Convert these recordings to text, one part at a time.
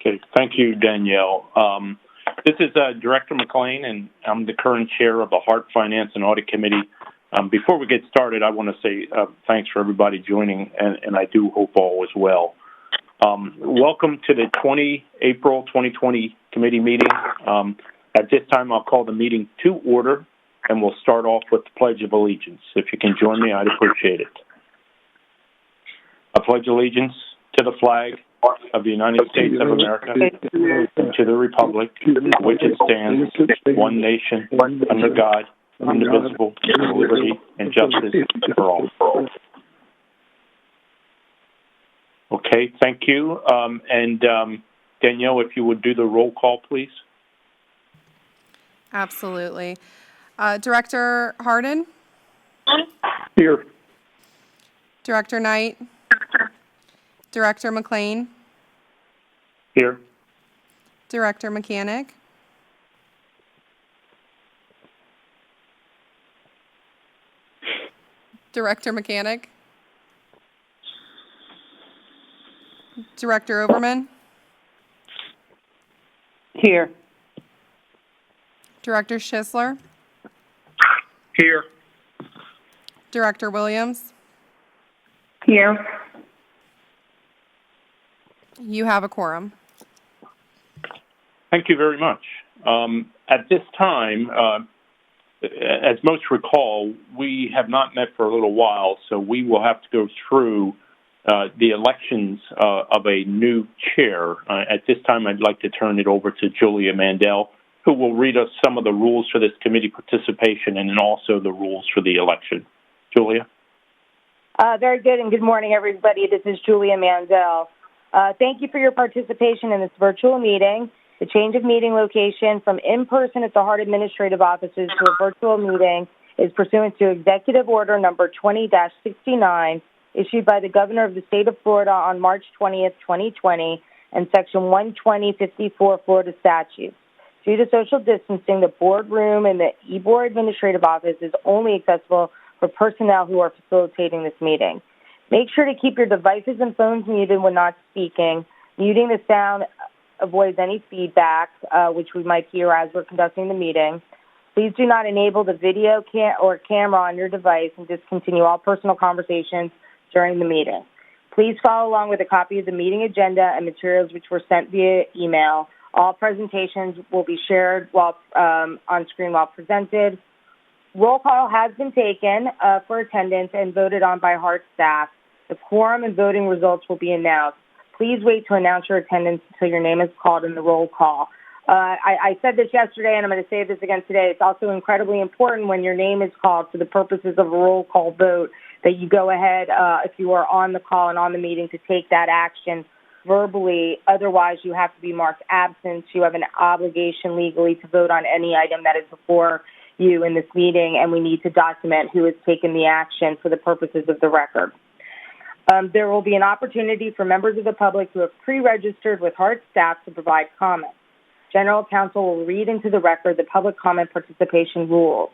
Okay, thank you, Danielle. This is Director McLean, and I'm the current chair of the HART Finance and Audit Committee. Before we get started, I want to say thanks for everybody joining, and I do hope all is well. Welcome to the April 2020 committee meeting. At this time, I'll call the meeting to order, and we'll start off with the Pledge of Allegiance. If you can join me, I'd appreciate it. I pledge allegiance to the flag of the United States of America and to the republic for which it stands, one nation, under God, indivisible, with liberty and justice for all. Okay, thank you. Danielle, if you would do the roll call, please. Absolutely. Director Hardin? Here. Director Knight? Director McLean? Here. Director Mechanic? Director Mechanic? Director Overman? Here. Director Schisler? Here. Director Williams? Here. You have a quorum. Thank you very much. At this time, as most recall, we have not met for a little while, so we will have to go through the elections of a new chair. At this time, I'd like to turn it over to Julia Mandel, who will read us some of the rules for this committee participation and then also the rules for the election. Julia? Very good, and good morning, everybody. This is Julia Mandel. Thank you for your participation in this virtual meeting. The change of meeting location from in-person at the HART administrative offices to a virtual meeting is pursuant to Executive Order number 20-69, issued by the Governor of the State of Florida on March 20th, 2020, and Section 120.54 Florida statutes. Due to social distancing, the boardroom and the e-board administrative office is only accessible for personnel who are facilitating this meeting. Make sure to keep your devices and phones muted when not speaking. Muting the sound avoids any feedback, which we might hear as we're conducting the meeting. Please do not enable the video or camera on your device and discontinue all personal conversations during the meeting. Please follow along with a copy of the meeting agenda and materials which were sent via email. All presentations will be shared while on screen while presented. Roll call has been taken for attendance and voted on by HART staff. The quorum and voting results will be announced. Please wait to announce your attendance until your name is called in the roll call. I said this yesterday, and I'm going to say this again today. It's also incredibly important when your name is called for the purposes of a roll call vote that you go ahead, if you are on the call and on the meeting, to take that action verbally. Otherwise, you have to be marked absent. You have an obligation legally to vote on any item that is before you in this meeting, and we need to document who has taken the action for the purposes of the record. There will be an opportunity for members of the public who have pre-registered with HART staff to provide comments. General Counsel will read into the record the public comment participation rules.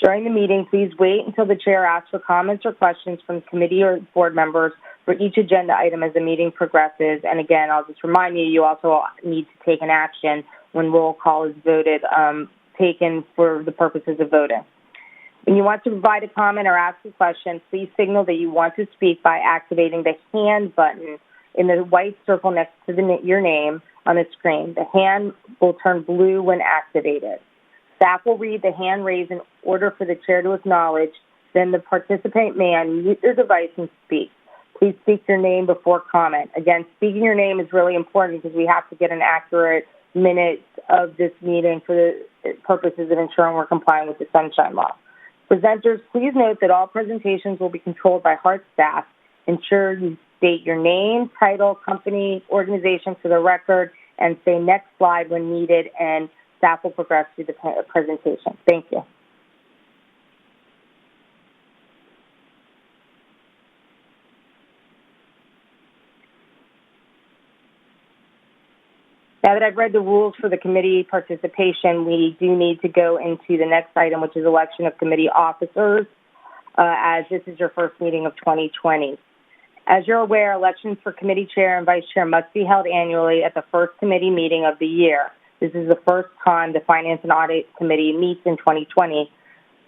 During the meeting, please wait until the chair asks for comments or questions from committee or board members for each agenda item as the meeting progresses. And again, I'll just remind you, you also need to take an action when roll call is taken for the purposes of voting. When you want to provide a comment or ask a question, please signal that you want to speak by activating the hand button in the white circle next to your name on the screen. The hand will turn blue when activated. Staff will read the hand raised in order for the chair to acknowledge. Then the participant may unmute their device and speak. Please speak your name before comment. Again, speaking your name is really important because we have to get an accurate minute of this meeting for the purposes of ensuring we're complying with the Sunshine Law. Presenters, please note that all presentations will be controlled by HART staff. Ensure you state your name, title, company, organization for the record, and say next slide when needed, and staff will progress through the presentation. Thank you. Now that I've read the rules for the committee participation, we do need to go into the next item, which is election of committee officers, as this is your first meeting of 2020. As you're aware, elections for committee chair and vice chair must be held annually at the first committee meeting of the year. This is the first time the Finance and Audit Committee meets in 2020.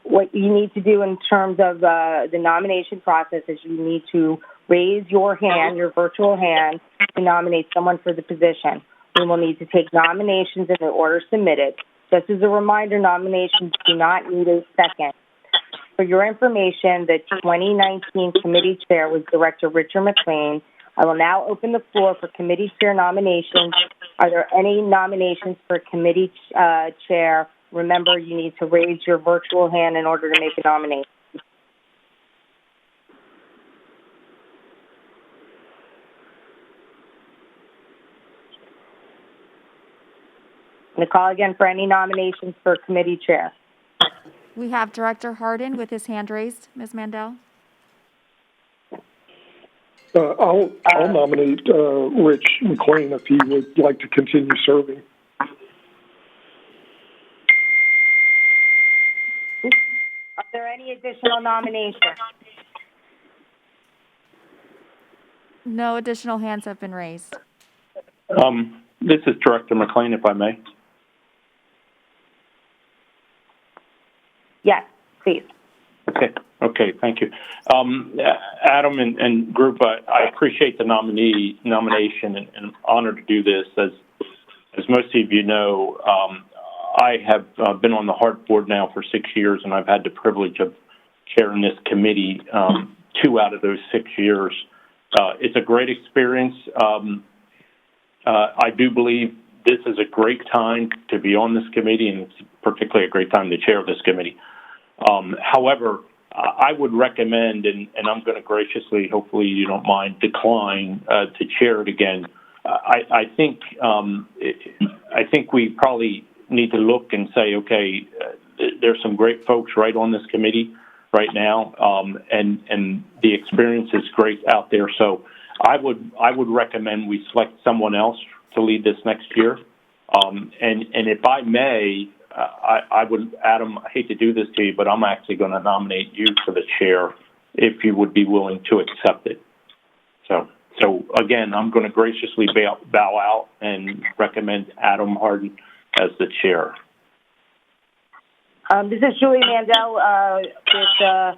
What you need to do in terms of the nomination process is you need to raise your hand, your virtual hand, to nominate someone for the position. We will need to take nominations in the order submitted. Just as a reminder, nominations do not need a second. For your information, the 2019 committee chair was Director Richard McLean. I will now open the floor for committee chair nominations. Are there any nominations for committee chair? Remember, you need to raise your virtual hand in order to make a nomination. I'm going to call again for any nominations for committee chair. We have Director Hardin with his hand raised. Ms. Mandel? I'll nominate Rich McLean if he would like to continue serving. Are there any additional nominations? No additional hands have been raised. This is Director McLean, if I may. Yes, please. Okay, thank you. Adam and group, I appreciate the nomination and I'm honored to do this. As most of you know, I have been on the HART board now for 6 years, and I've had the privilege of chairing this committee 2 out of those 6 years. It's a great experience. I do believe this is a great time to be on this committee, and it's particularly a great time to chair this committee. However, I would recommend, and I'm going to graciously, hopefully you don't mind, decline to chair it again. I think we probably need to look and say, okay, there's some great folks right on this committee right now, and the experience is great out there. So I would recommend we select someone else to lead this next year. And if I may, I would, Adam, I hate to do this to you, but I'm actually going to nominate you for the chair if you would be willing to accept it. So again, I'm going to graciously bow out and recommend Adam Hardin as the chair. This is Julie Mandel with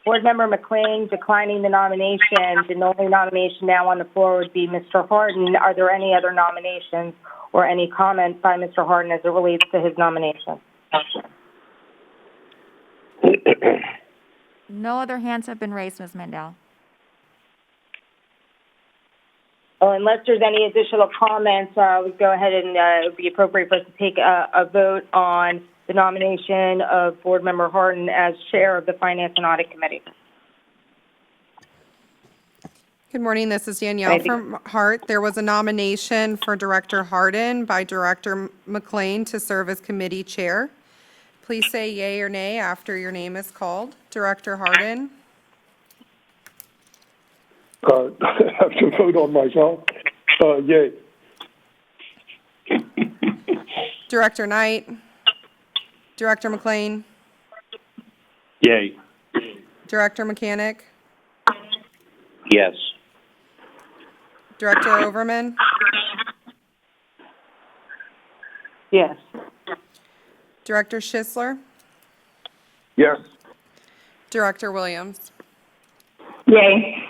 Board Member McLean declining the nomination. The only nomination now on the floor would be Mr. Hardin. Are there any other nominations or any comments by Mr. Hardin as it relates to his nomination? No other hands have been raised, Ms. Mandel. Well, unless there's any additional comments, we go ahead and it would be appropriate for us to take a vote on the nomination of Board Member Hardin as chair of the Finance and Audit Committee. Good morning. This is Danielle from HART. There was a nomination for Director Hardin by Director McLean to serve as committee chair. Please say yay or nay after your name is called. Director Hardin. I have to vote on myself. Yay. Director Knight. Director McLean. Yay. Director Mechanic. Yes. Director Overman. Yes. Director Schisler. Yes. Director Williams. Yay.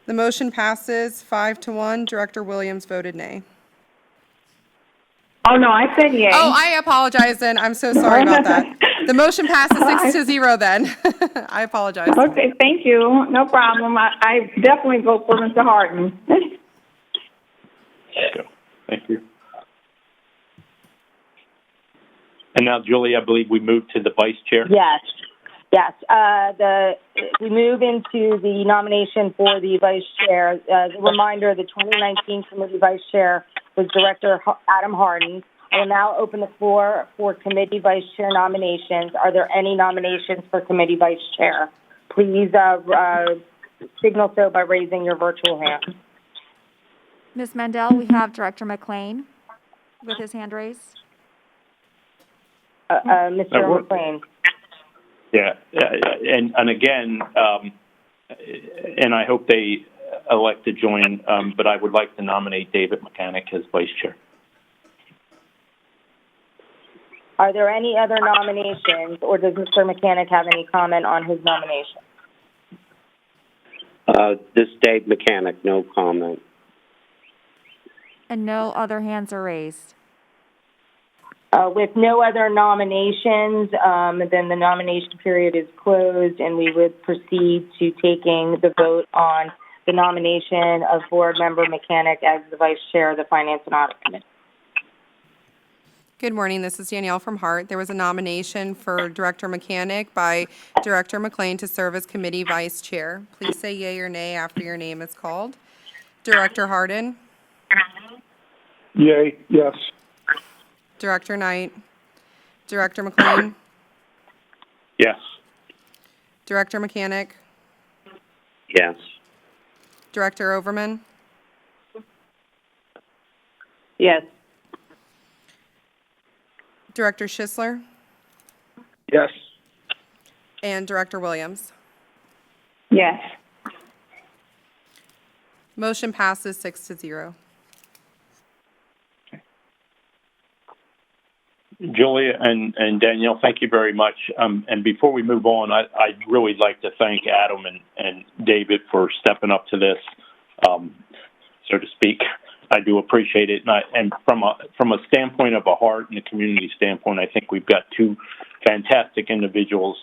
The motion passes 5-1. Director Williams voted nay. Oh, no, I said yay. Oh, I apologize then. I'm so sorry about that. The motion passes 6-0 then. I apologize. Okay, thank you. No problem. I definitely vote for Mr. Hardin. Thank you. And now, Julie, I believe we move to the vice chair. Yes. We move into the nomination for the vice chair. As a reminder, the 2019 committee vice chair was Director Adam Hardin. I will now open the floor for committee vice chair nominations. Are there any nominations for committee vice chair? Please signal so by raising your virtual hand. Ms. Mandel, we have Director McLean with his hand raised. Mr. McLean. Yeah, and again, and I hope they elect to join, but I would like to nominate David Mechanic as vice chair. Are there any other nominations, or does Mr. Mechanic have any comment on his nomination? This Dave Mechanic, no comment. And no other hands are raised. With no other nominations, then the nomination period is closed, and we would proceed to taking the vote on the nomination of Board Member Mechanic as the Vice Chair of the Finance and Audit Committee. Good morning, this is Danielle from HART. There was a nomination for Director Mechanic by Director McLean to serve as committee vice chair. Please say yea or nay after your name is called. Director Hardin. Yay, yes. Director Knight. Director McLean. Yes. Director Mechanic. Yes. Director Overman. Yes. Director Schisler. Yes. And Director Williams. Yes. Motion passes 6-0. Julia and Danielle, thank you very much. And before we move on, I'd really like to thank Adam and David for stepping up to this, so to speak. I do appreciate it. And from a standpoint of a HART and a community standpoint, I think we've got two fantastic individuals,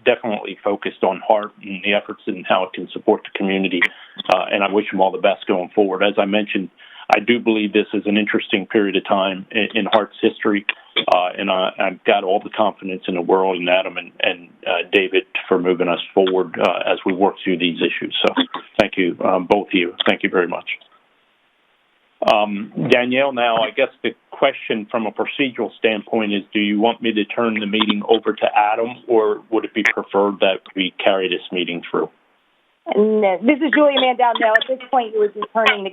definitely focused on HART and the efforts and how it can support the community. And I wish them all the best going forward. As I mentioned, I do believe this is an interesting period of time in HART's history, and I've got all the confidence in the world in Adam and David for moving us forward as we work through these issues. So thank you, both of you. Thank you very much. Danielle, now I guess the question from a procedural standpoint is, do you want me to turn the meeting over to Adam, or would it be preferred that we carry this meeting through? No, this is Julia Mandel. No, at this point, you would be turning the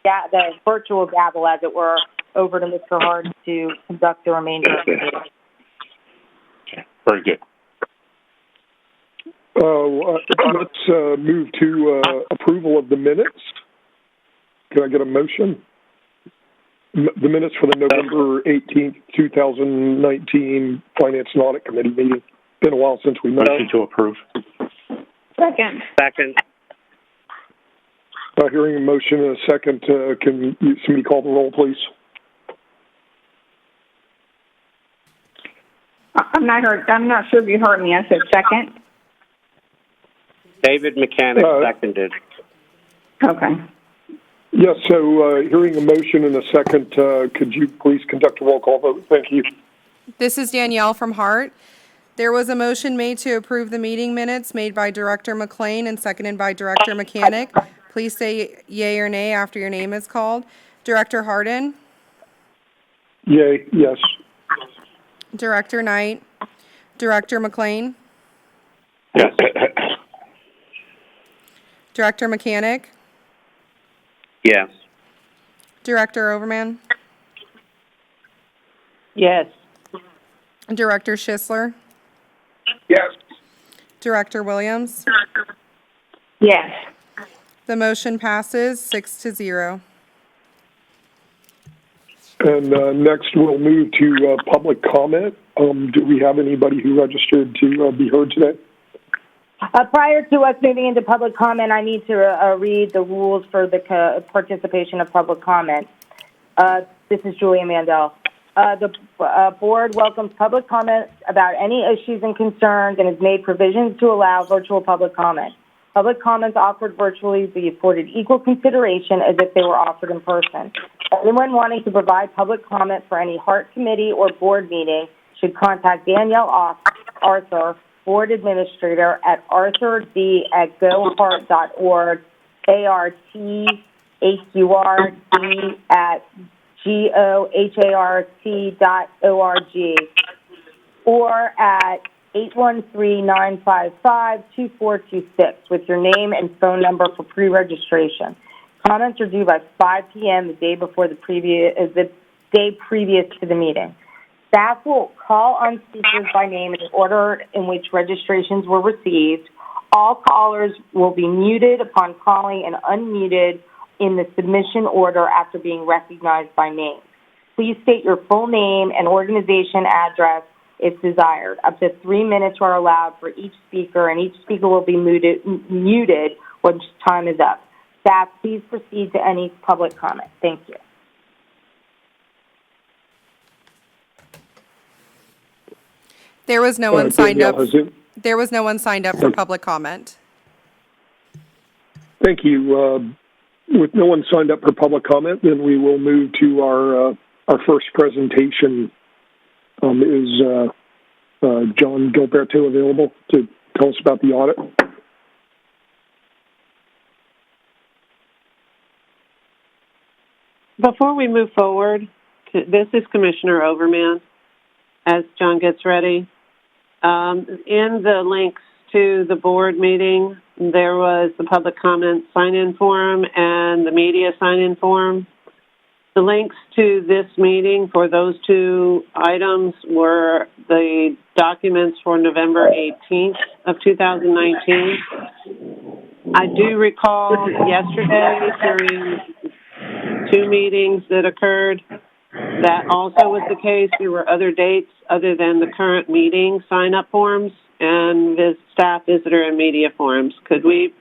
virtual gavel, as it were, over to Mr. Hard to conduct the remainder of the meeting. Okay, very good. Let's move to approval of the minutes. Can I get a motion? The minutes for the November 18th, 2019 Finance and Audit Committee meeting. Been a while since we met. Motion to approve. Second. Second. Hearing a motion in a second, can somebody call the roll, please? I'm not sure if you heard me. I said second. David Mechanic seconded. Okay. Yes, so hearing a motion in a second, could you please conduct a roll call vote? Thank you. This is Danielle from HART. There was a motion made to approve the meeting minutes made by Director McLean and seconded by Director Mechanic. Please say yea or nay after your name is called. Director Hardin. Yay, yes. Director Knight. Director McLean. Yes. Director Mechanic. Yes. Director Overman. Yes. Director Schisler. Yes. Director Williams. Yes. The motion passes 6-0. And next we'll move to public comment. Do we have anybody who registered to be heard today? Prior to us moving into public comment, I need to read the rules for the participation of public comment. This is Julia Mandel. The board welcomes public comment about any issues and concerns and has made provisions to allow virtual public comment. Public comments offered virtually be afforded equal consideration as if they were offered in person. Anyone wanting to provide public comment for any HART committee or board meeting should contact Danielle Arthur, Board Administrator, at arthurd@gohart.org, arthurd@gohart.org, or at 813-955-2426 with your name and phone number for pre-registration. Comments are due by 5 p.m. the day previous to the meeting. Staff will call on speakers by name in the order in which registrations were received. All callers will be muted upon calling and unmuted in the submission order after being recognized by name. Please state your full name and organization address if desired. Up to 3 minutes are allowed for each speaker, and each speaker will be muted once time is up. Staff, please proceed to any public comment. Thank you. There was no one signed up. Danielle, There was no one signed up for public comment. thank you. With no one signed up for public comment, then we will move to our first presentation. Is John Gilberto available to tell us about the audit? Before we move forward, this is Commissioner Overman. As John gets ready, in the links to the board meeting, there was the public comment sign-in form and the media sign-in form. The links to this meeting for those two items were the documents for November 18th of 2019. I do recall yesterday during two meetings that occurred, that also was the case. There were other dates other than the current meeting sign-up forms and the staff visitor and media forms. Could we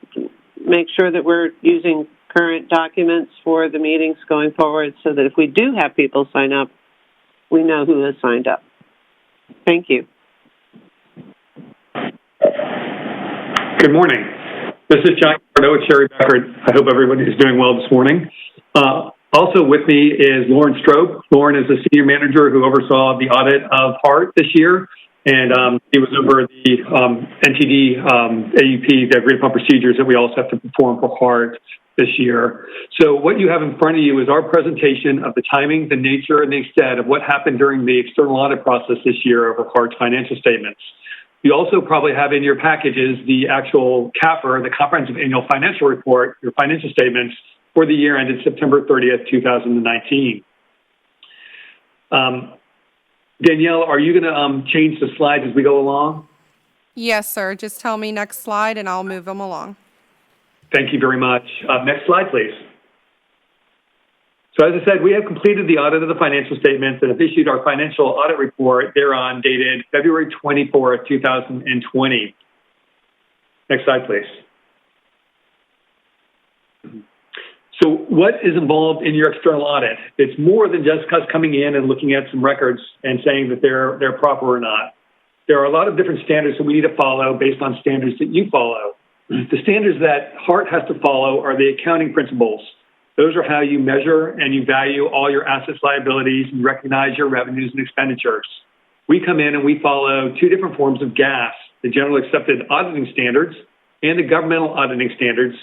make sure that we're using current documents for the meetings going forward so that if we do have people sign up, we know who has signed up? Thank you. Good morning. This is John Gilberto with Sherry Beckert. I hope everybody is doing well this morning. Also with me is Lauren Strope. Lauren is the senior manager who oversaw the audit of HART this year, and he was over the NTD AUP, the agreed upon procedures that we also have to perform for HART this year. So what you have in front of you is our presentation of the timing, the nature, and the extent of what happened during the external audit process this year over HART's financial statements. You also probably have in your packages the actual CAFR, the Comprehensive Annual Financial Report, your financial statements for the year ended September 30th, 2019. Danielle, are you going to change the slides as we go along? Yes, sir. Just tell me next slide, and I'll move them along. Thank you very much. Next slide, please. So as I said, we have completed the audit of the financial statements and have issued our financial audit report thereon dated February 24th, 2020. Next slide, please. So what is involved in your external audit? It's more than just us coming in and looking at some records and saying that they're proper or not. There are a lot of different standards that we need to follow based on standards that you follow. The standards that HART has to follow are the accounting principles. Those are how you measure and you value all your assets, liabilities, and recognize your revenues and expenditures. We come in and we follow two different forms of GASB, the General Accepted Auditing Standards and the Governmental Auditing Standards.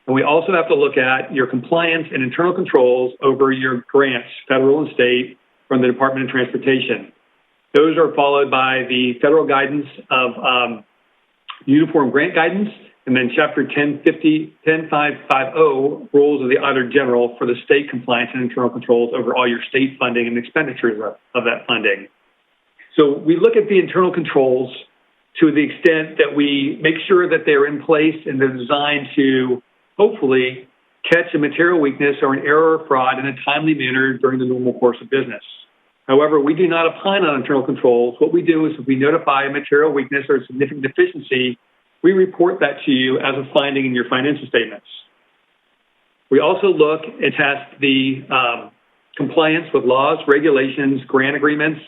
And we also have to look at your compliance and internal controls over your grants, federal and state, from the Department of Transportation. Those are followed by the federal guidance of Uniform Grant Guidance, and then Chapter 10550 Rules of the Auditor General for the state compliance and internal controls over all your state funding and expenditures of that funding. So we look at the internal controls to the extent that we make sure that they're in place and they're designed to hopefully catch a material weakness or an error or fraud in a timely manner during the normal course of business. However, we do not opine on internal controls. What we do is if we notify a material weakness or a significant deficiency, we report that to you as a finding in your financial statements. We also look and test the compliance with laws, regulations, grant agreements,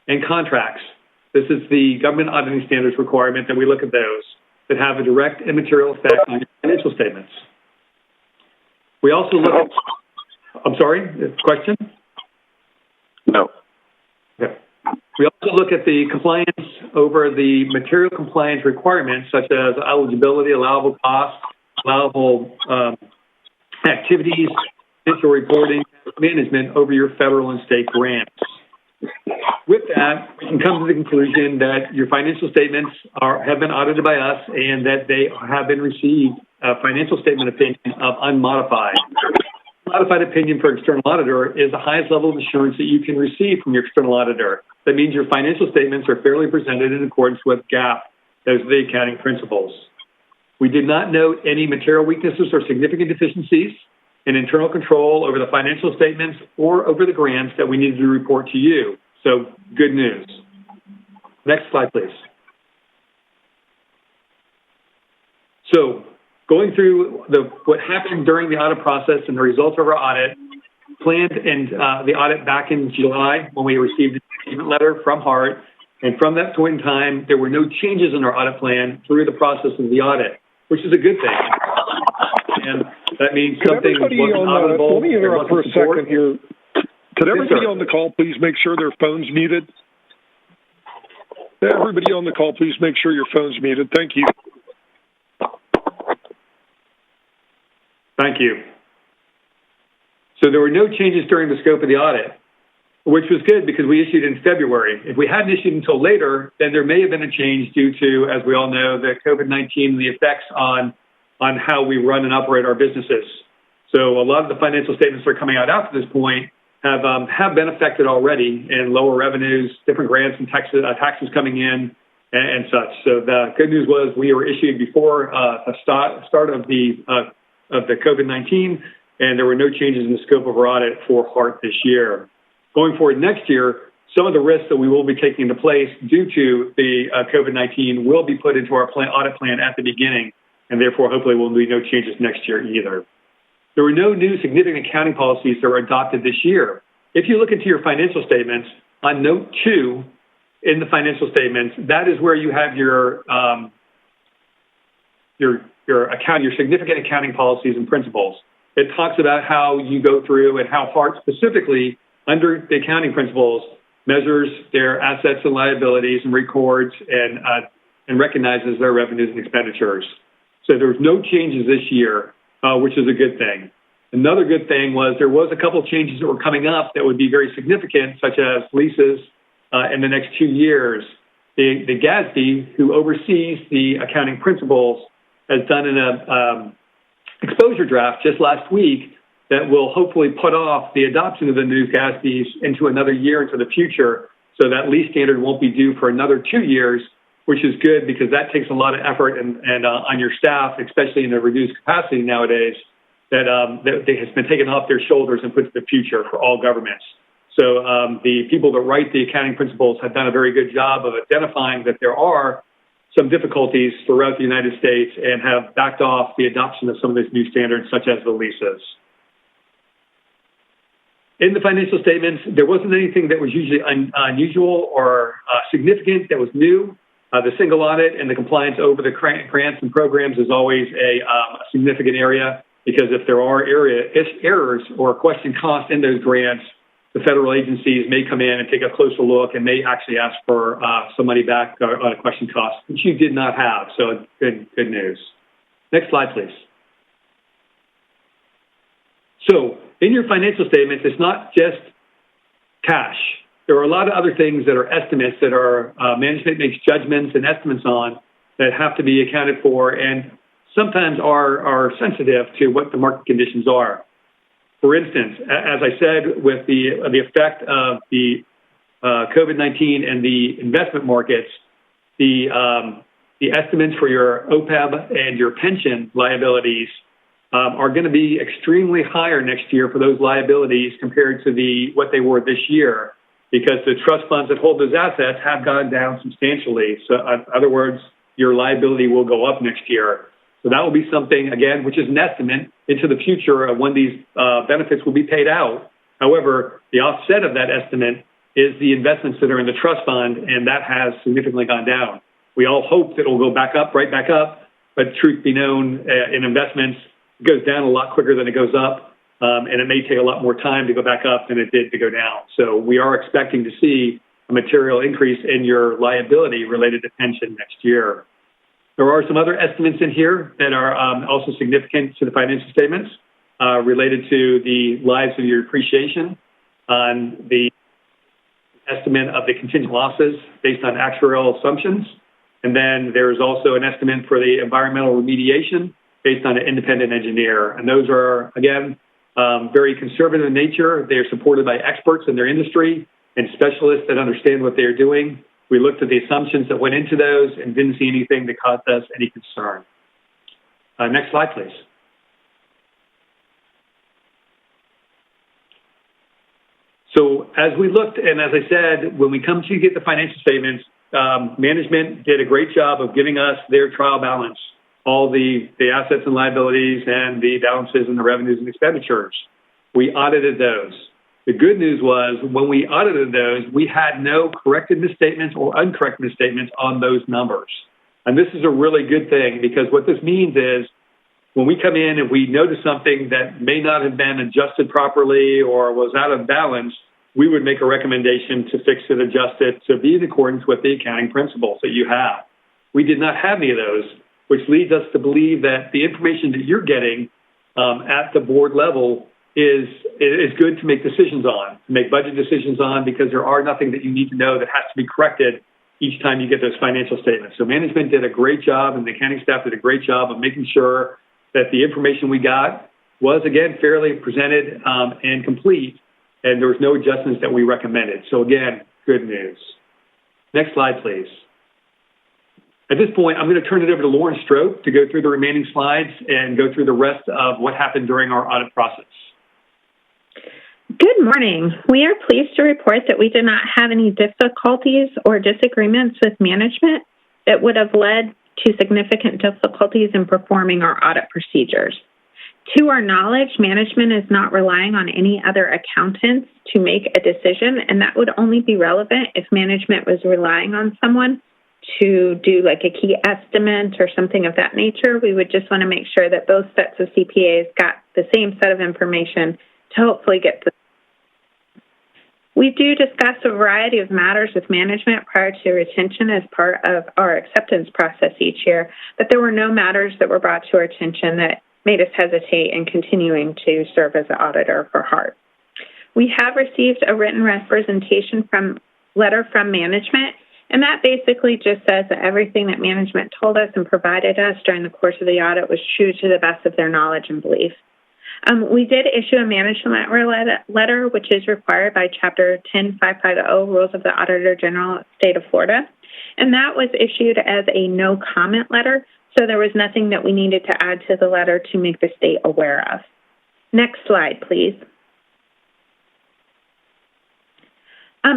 and contracts. This is the Government Auditing Standards requirement that we look at those that have a direct and material effect on your financial statements. We also look at, I'm sorry, question? No. Okay. We also look at the compliance over the material compliance requirements, such as eligibility, allowable costs, allowable activities, financial reporting, management over your federal and state grants. With that, we can come to the conclusion that your financial statements have been audited by us and that they have been received a financial statement opinion of unmodified. modified opinion for external auditor is the highest level of assurance that you can receive from your external auditor. That means your financial statements are fairly presented in accordance with GAAP, those are the accounting principles. We did not note any material weaknesses or significant deficiencies in internal control over the financial statements or over the grants that we needed to report to you. So, good news. Next slide, please. So, going through what happened during the audit process and the results of our audit, planned and the audit back in July when we received a statement letter from HART, and from that point in time, there were no changes in our audit plan through the process of the audit, which is a good thing. And that means something wasn't auditable. Let me interrupt for a second here. Could everybody on the call please make sure their phone's muted? Everybody on the call, please make sure your phone's muted. Thank you. Thank you. So there were no changes during the scope of the audit, which was good because we issued in February. If we hadn't issued until later, then there may have been a change due to, as we all know, the COVID-19 and the effects on how we run and operate our businesses. So a lot of the financial statements that are coming out after this point have been affected already, and lower revenues, different grants and taxes coming in, and such. So the good news was we were issued before the start of the COVID-19, and there were no changes in the scope of our audit for HART this year. Going forward next year, some of the risks that we will be taking into place due to the COVID-19 will be put into our audit plan at the beginning, and therefore hopefully will be no changes next year either. There were no new significant accounting policies that were adopted this year. If you look into your financial statements, on note 2 in the financial statements, that is where you have your significant accounting policies and principles. It talks about how you go through and how HART specifically, under the accounting principles, measures their assets and liabilities and records and recognizes their revenues and expenditures. So there was no changes this year, which is a good thing. Another good thing was there was a couple of changes that were coming up that would be very significant, such as leases in the next 2 years. The GASB, who oversees the accounting principles, has done an exposure draft just last week that will hopefully put off the adoption of the new GASBs into another year into the future, so that lease standard won't be due for another 2 years, which is good because that takes a lot of effort and on your staff, especially in a reduced capacity nowadays, that has been taken off their shoulders and put to the future for all governments. So the people that write the accounting principles have done a very good job of identifying that there are some difficulties throughout the United States and have backed off the adoption of some of these new standards, such as the leases. In the financial statements, there wasn't anything that was usually unusual or significant that was new. The single audit and the compliance over the grants and programs is always a significant area, because if there are errors or question costs in those grants, the federal agencies may come in and take a closer look and may actually ask for some money back on a question cost, which you did not have. So good news. Next slide, please. So in your financial statements, it's not just cash. There are a lot of other things that are estimates that our management makes judgments and estimates on that have to be accounted for and sometimes are sensitive to what the market conditions are. For instance, as I said, with the effect of the COVID-19 and the investment markets, the estimates for your OPEB and your pension liabilities are going to be extremely higher next year for those liabilities compared to what they were this year, because the trust funds that hold those assets have gone down substantially. So in other words, your liability will go up next year. So that will be something, again, which is an estimate into the future of when these benefits will be paid out. However, the offset of that estimate is the investments that are in the trust fund, and that has significantly gone down. We all hope that it will go back up, right back up, but truth be known, in investments, it goes down a lot quicker than it goes up, and it may take a lot more time to go back up than it did to go down. So we are expecting to see a material increase in your liability related to pension next year. There are some other estimates in here that are also significant to the financial statements related to the lives of your depreciation, on the estimate of the contingent losses based on actuarial assumptions. And then there's also an estimate for the environmental remediation based on an independent engineer. And those are, again, very conservative in nature. They're supported by experts in their industry and specialists that understand what they're doing. We looked at the assumptions that went into those and didn't see anything that caused us any concern. Next slide, please. So as we looked, and as I said, when we come to get the financial statements, management did a great job of giving us their trial balance, all the assets and liabilities and the balances and the revenues and expenditures. We audited those. The good news was when we audited those, we had no corrected misstatements or uncorrected misstatements on those numbers. And this is a really good thing because what this means is when we come in and we notice something that may not have been adjusted properly or was out of balance, we would make a recommendation to fix it, adjust it, to be in accordance with the accounting principles that you have. We did not have any of those, which leads us to believe that the information that you're getting at the board level is good to make decisions on, to make budget decisions on, because there are nothing that you need to know that has to be corrected each time you get those financial statements. So management did a great job and the accounting staff did a great job of making sure that the information we got was, again, fairly presented and complete, and there was no adjustments that we recommended. So, again, good news. Next slide, please. At this point, I'm going to turn it over to Lauren Strope to go through the remaining slides and go through the rest of what happened during our audit process. Good morning. We are pleased to report that we did not have any difficulties or disagreements with management that would have led to significant difficulties in performing our audit procedures. To our knowledge, management is not relying on any other accountants to make a decision, and that would only be relevant if management was relying on someone to do like a key estimate or something of that nature. We would just want to make sure that both sets of CPAs got the same set of information to hopefully get the. We do discuss a variety of matters with management prior to retention as part of our acceptance process each year, but there were no matters that were brought to our attention that made us hesitate in continuing to serve as an auditor for HART. We have received a written representation letter from management, and that basically just says that everything that management told us and provided us during the course of the audit was true to the best of their knowledge and belief. We did issue a management letter, which is required by Chapter 10550 Rules of the Auditor General of the State of Florida, and that was issued as a no comment letter, so there was nothing that we needed to add to the letter to make the state aware of. Next slide, please.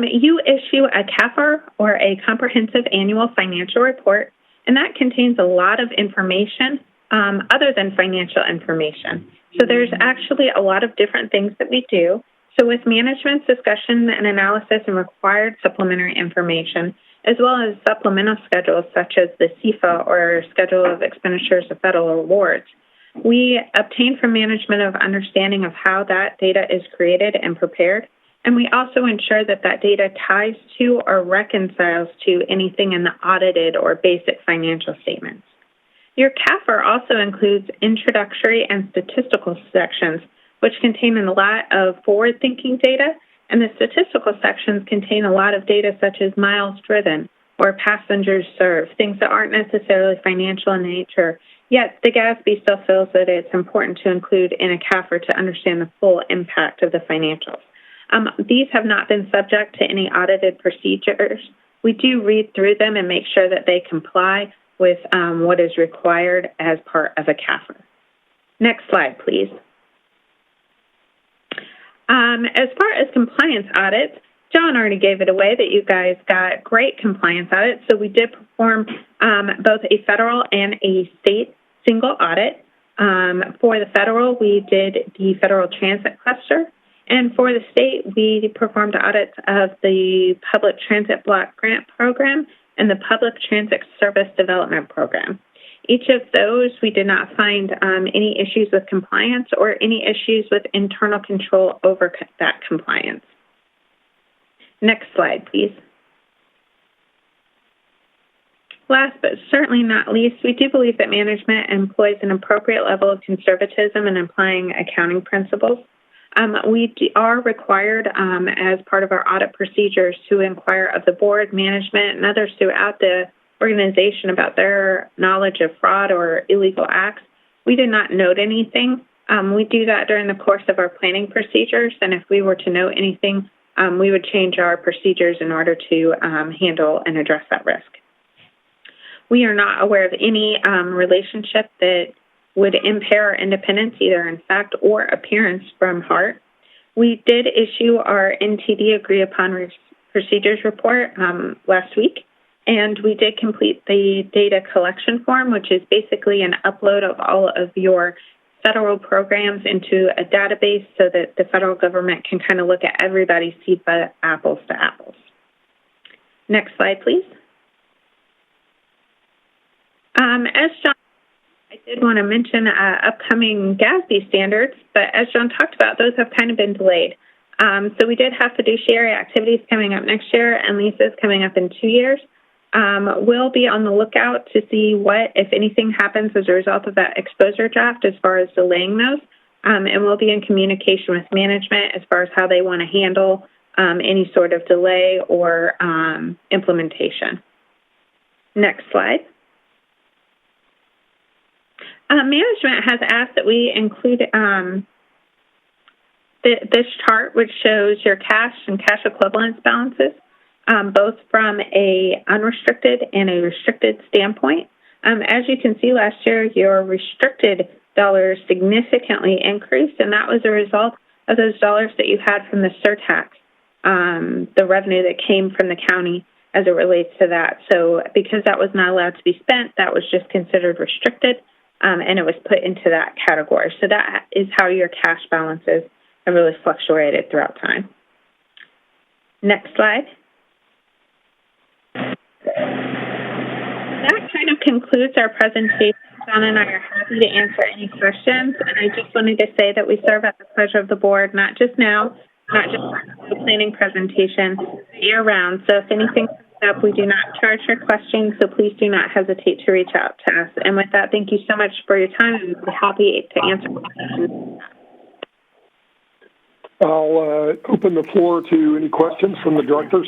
You issue a CAFR, or a Comprehensive Annual Financial Report, and that contains a lot of information other than financial information. So there's actually a lot of different things that we do. So with management's discussion and analysis and required supplementary information, as well as supplemental schedules such as the CFA or Schedule of Expenditures of Federal Awards, we obtain from management of understanding of how that data is created and prepared. And we also ensure that that data ties to or reconciles to anything in the audited or basic financial statements. Your CAFR also includes introductory and statistical sections, which contain a lot of forward-thinking data, and the statistical sections contain a lot of data such as miles driven or passengers served, things that aren't necessarily financial in nature, yet the GASB still feels that it's important to include in a CAFR to understand the full impact of the financials. These have not been subject to any audited procedures. We do read through them and make sure that they comply with what is required as part of a CAFR. Next slide, please. As far as compliance audits, John already gave it away that you guys got great compliance audits. So we did perform both a federal and a state single audit. For the federal, we did the Federal Transit Cluster. And for the state, we performed audits of the Public Transit Block Grant Program and the Public Transit Service Development Program. Each of those, we did not find any issues with compliance or any issues with internal control over that compliance. Next slide, please. Last but certainly not least, we do believe that management employs an appropriate level of conservatism in applying accounting principles. We are required as part of our audit procedures to inquire of the board, management, and others throughout the organization about their knowledge of fraud or illegal acts. We did not note anything We do that during the course of our planning procedures, and if we were to know anything, we would change our procedures in order to handle and address that risk. We are not aware of any relationship that would impair our independence, either in fact or appearance, from HART. We did issue our NTD Agree Upon Procedures report last week, and we did complete the data collection form, which is basically an upload of all of your federal programs into a database so that the federal government can kind of look at everybody's SEPA apples to apples. Next slide, please. As John, I did want to mention upcoming GASB standards, but as John talked about, those have kind of been delayed. So we did have fiduciary activities coming up next year and leases coming up in 2 years. We'll be on the lookout to see what, if anything, happens as a result of that exposure draft as far as delaying those. And we'll be in communication with management as far as how they want to handle any sort of delay or implementation. Next slide. Management has asked that we include this chart, which shows your cash and cash equivalents balances, both from a unrestricted and a restricted standpoint. As you can see, last year, your restricted dollars significantly increased, and that was a result of those dollars that you had from the surtax, the revenue that came from the county as it relates to that. So because that was not allowed to be spent, that was just considered restricted, and it was put into that category. So that is how your cash balances have really fluctuated throughout time. Next slide. That kind of concludes our presentation. John and I are happy to answer any questions, and I just wanted to say that we serve at the pleasure of the board, not just now, not just for the planning presentation, year-round. So if anything comes up, we do not charge for questions, so please do not hesitate to reach out to us. And with that, thank you so much for your time, and we're happy to answer questions. I'll open the floor to any questions from the directors.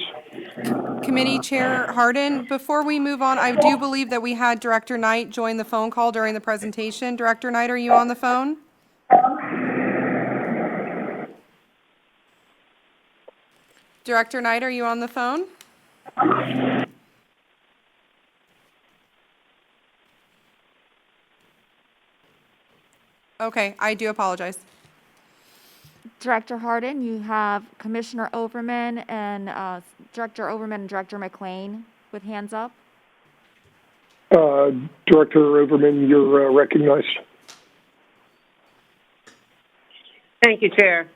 Committee Chair Hardin, before we move on, I do believe that we had Director Knight join the phone call during the presentation. Director Knight, are you on the phone? Director Knight, are you on the phone? Okay, I do apologize. Director Hardin, you have Commissioner Overman and Director Overman and Director McLean with hands up. Director Overman, you're recognized. Thank you, Chair.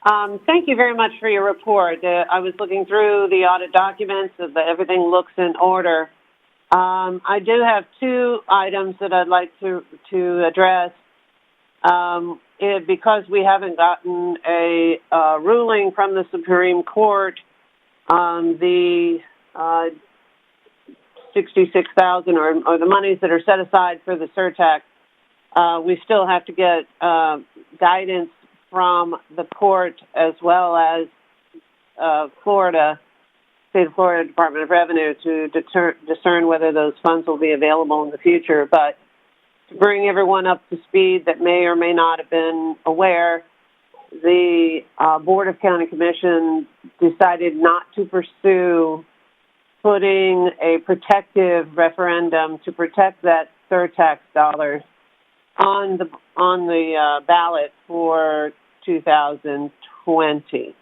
Thank you very much for your report. I was looking through the audit documents, so that everything looks in order. I do have two items that I'd like to address. Because we haven't gotten a ruling from the Supreme Court on the $66,000 or the monies that are set aside for the surtax, we still have to get guidance from the court as well as State of Florida Department of Revenue to discern whether those funds will be available in the future. But to bring everyone up to speed that may or may not have been aware, the Board of County Commission decided not to pursue putting a protective referendum to protect that surtax dollars on the ballot for 2020.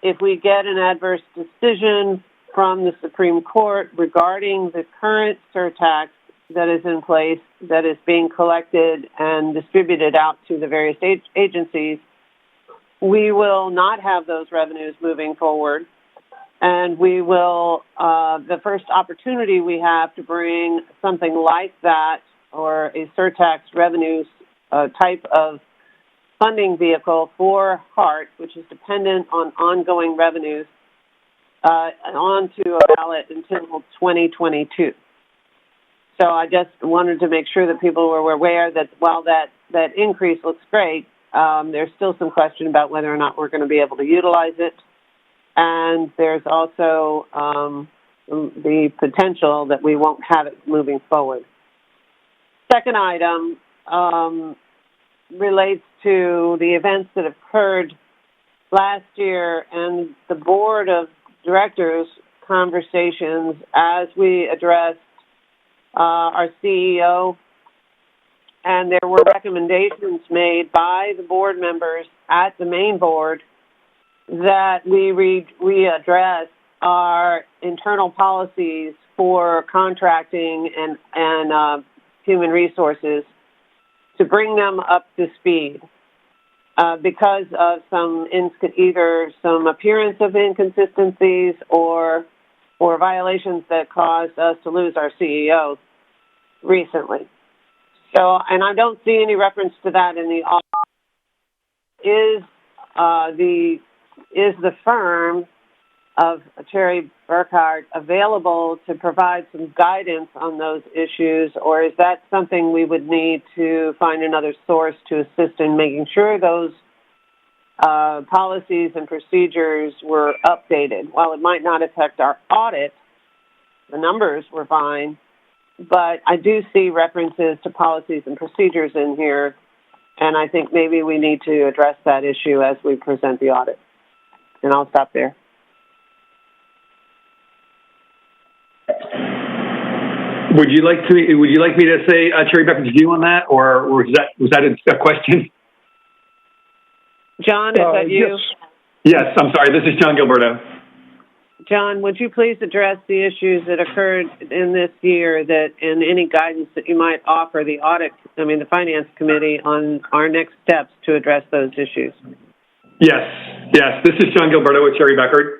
If we get an adverse decision from the Supreme Court regarding the current surtax that is in place, that is being collected and distributed out to the various agencies, we will not have those revenues moving forward. And we will, the first opportunity we have to bring something like that or a surtax revenues type of funding vehicle for HART, which is dependent on ongoing revenues, onto a ballot until 2022. So I just wanted to make sure that people were aware that while that increase looks great, there's still some question about whether or not we're going to be able to utilize it. And there's also the potential that we won't have it moving forward. Second item, relates to the events that occurred last year and the board of directors conversations as we addressed our CEO, and there were recommendations made by the board members at the main board that we address our internal policies for contracting and human resources to bring them up to speed because of either some appearance of inconsistencies or violations that caused us to lose our CEO recently. So, and I don't see any reference to that in the audit. Is the firm of Cherry Burkhart available to provide some guidance on those issues, or is that something we would need to find another source to assist in making sure those policies and procedures were updated? While it might not affect our audit, the numbers were fine, but I do see references to policies and procedures in here, and I think maybe we need to address that issue as we present the audit. And I'll stop there. Would you like me to say Cherry Becker's view on that, or was that a question? John, is that you? Yes, I'm sorry. This is John Gilberto. John, would you please address the issues that occurred in this year and any guidance that you might offer the Finance Committee on our next steps to address those issues? Yes. This is John Gilberto with Cherry Beckert.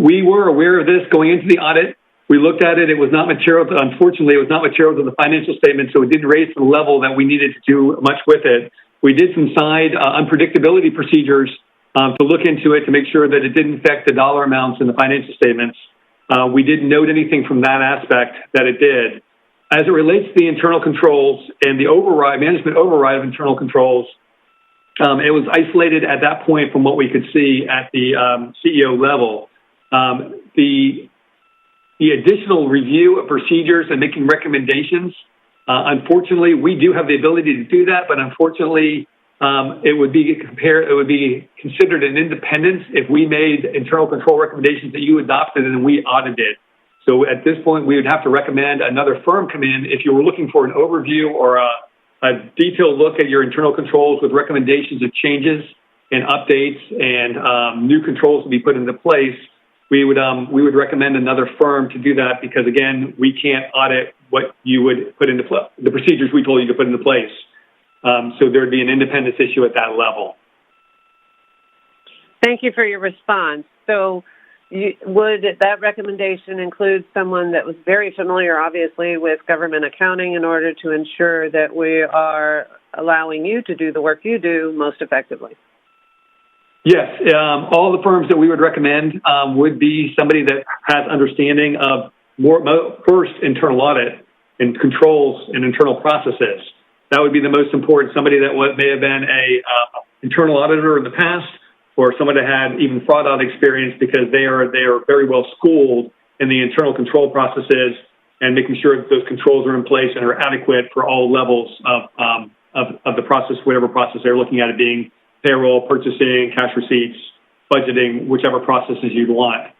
We were aware of this going into the audit. We looked at it. It was not material. Unfortunately, it was not material to the financial statement, so it didn't raise to the level that we needed to do much with it. We did some side unpredictability procedures to look into it to make sure that it didn't affect the dollar amounts in the financial statements. We didn't note anything from that aspect that it did. As it relates to the internal controls and the management override of internal controls, it was isolated at that point from what we could see at the CEO level. The additional review of procedures and making recommendations, unfortunately, we do have the ability to do that, but unfortunately, it would be considered an independence if we made internal control recommendations that you adopted and we audited. So at this point, we would have to recommend another firm come in if you were looking for an overview or a detailed look at your internal controls with recommendations of changes and updates and new controls to be put into place. We would recommend another firm to do that because, again, we can't audit what you would put into the procedures we told you to put into place. So there would be an independence issue at that level. Thank you for your response. So would that recommendation include someone that was very familiar, obviously, with government accounting in order to ensure that we are allowing you to do the work you do most effectively? Yes. All the firms that we would recommend would be somebody that has understanding of first internal audit and controls and internal processes. That would be the most important. Somebody that may have been a internal auditor in the past, or someone that had even fraud audit experience because they are very well schooled in the internal control processes and making sure that those controls are in place and are adequate for all levels of the process, whatever process they're looking at it being payroll, purchasing, cash receipts, budgeting, whichever processes you'd want.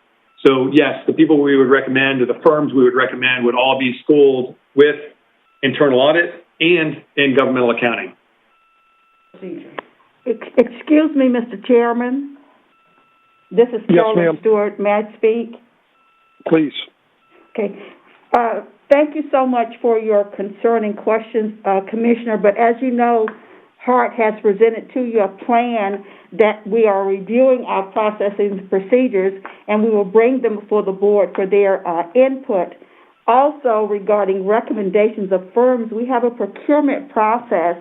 So yes, the people we would recommend or the firms we would recommend would all be schooled with internal audit and in governmental accounting. Excuse me, Mr. Chairman. This is Carolyn Stewart. May I speak? Please. Okay. Thank you so much for your concerning questions, Commissioner. But as you know, HART has presented to you a plan that we are reviewing our processes and procedures, and we will bring them before the board for their input. Also, regarding recommendations of firms, we have a procurement process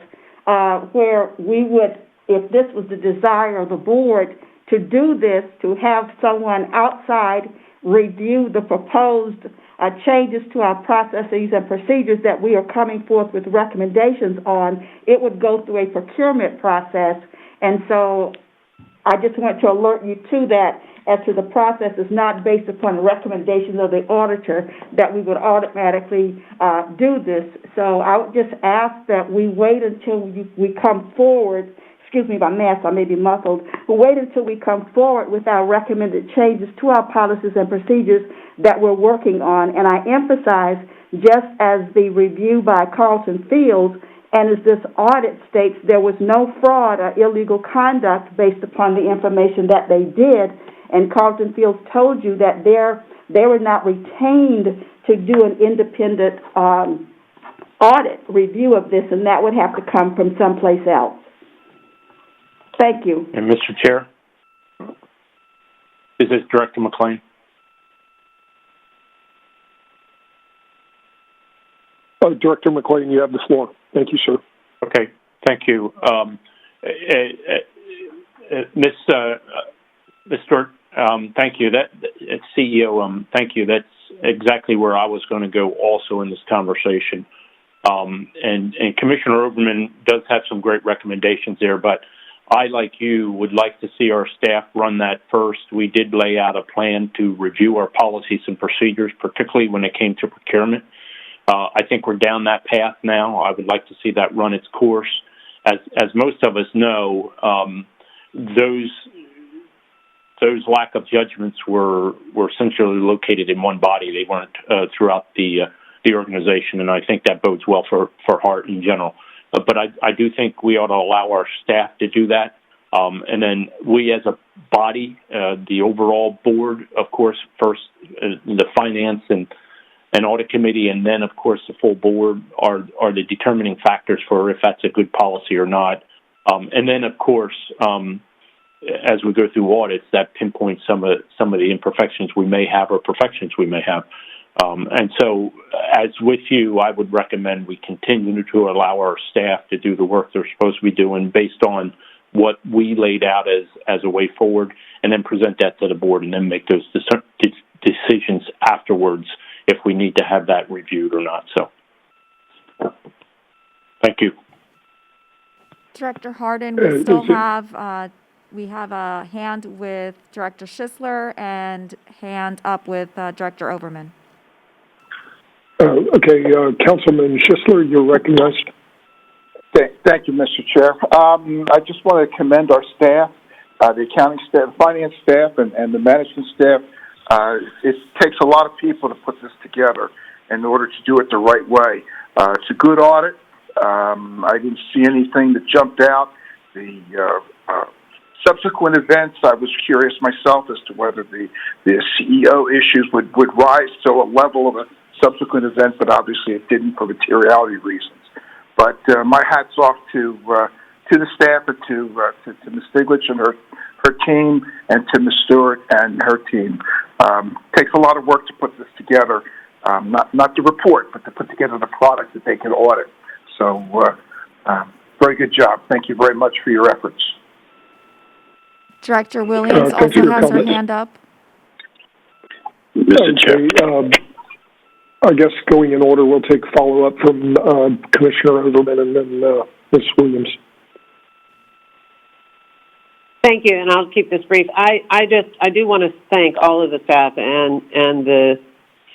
where we would, if this was the desire of the board to do this, to have someone outside review the proposed changes to our processes and procedures that we are coming forth with recommendations on. It would go through a procurement process, and so I just want to alert you to that. as to the process is not based upon the recommendations of the auditor that we would automatically do this. So I would just ask that we wait until we come forward. Excuse me, my mask, I may be muffled. We'll wait until we come forward with our recommended changes to our policies and procedures that we're working on. And I emphasize, just as the review by Carlton Fields and as this audit states, there was no fraud or illegal conduct based upon the information that they did. And Carlton Fields told you that they were not retained to do an independent audit review of this, and that would have to come from someplace else. Thank you. And Mr. Chair, is this Director McLean? Director McLean, you have the floor. Thank you, sir. Okay, thank you. Ms. Stewart, thank you. CEO, thank you. That's exactly where I was going to go also in this conversation. And Commissioner Overman does have some great recommendations there, but I, like you, would like to see our staff run that first. We did lay out a plan to review our policies and procedures, particularly when it came to procurement. I think we're down that path now. I would like to see that run its course. As most of us know, those lack of judgments were essentially located in one body. They weren't throughout the organization, and I think that bodes well for HART in general. But I do think we ought to allow our staff to do that. And then we as a body, the overall board, of course, first the finance and audit committee, and then, of course, the full board are the determining factors for if that's a good policy or not. And then, of course, as we go through audits, that pinpoints some of the imperfections we may have or perfections we may have. And so, as with you, I would recommend we continue to allow our staff to do the work they're supposed to be doing based on what we laid out as a way forward, and then present that to the board and then make those decisions afterwards if we need to have that reviewed or not. So, thank you. Director Hardin, we still have a hand with Director Schisler and hand up with Director Overman. Okay, Councilman Schisler, you're recognized. Thank you, Mr. Chair. I just want to commend our staff, the accounting staff, finance staff, and the management staff. It takes a lot of people to put this together in order to do it the right way. It's a good audit. I didn't see anything that jumped out. The subsequent events, I was curious myself as to whether the CEO issues would rise to a level of a subsequent event, but obviously it didn't for materiality reasons. But my hat's off to the staff and to Ms. Stiglitz and her team, and to Ms. Stewart and her team. Takes a lot of work to put this together, not the report, but to put together the product that they can audit. So, very good job. Thank you very much for your efforts. Director Williams also has her hand up. Mr. Chair. I guess going in order, we'll take follow-up from Commissioner Overman and then Ms. Williams. Thank you, and I'll keep this brief. I do want to thank all of the staff and the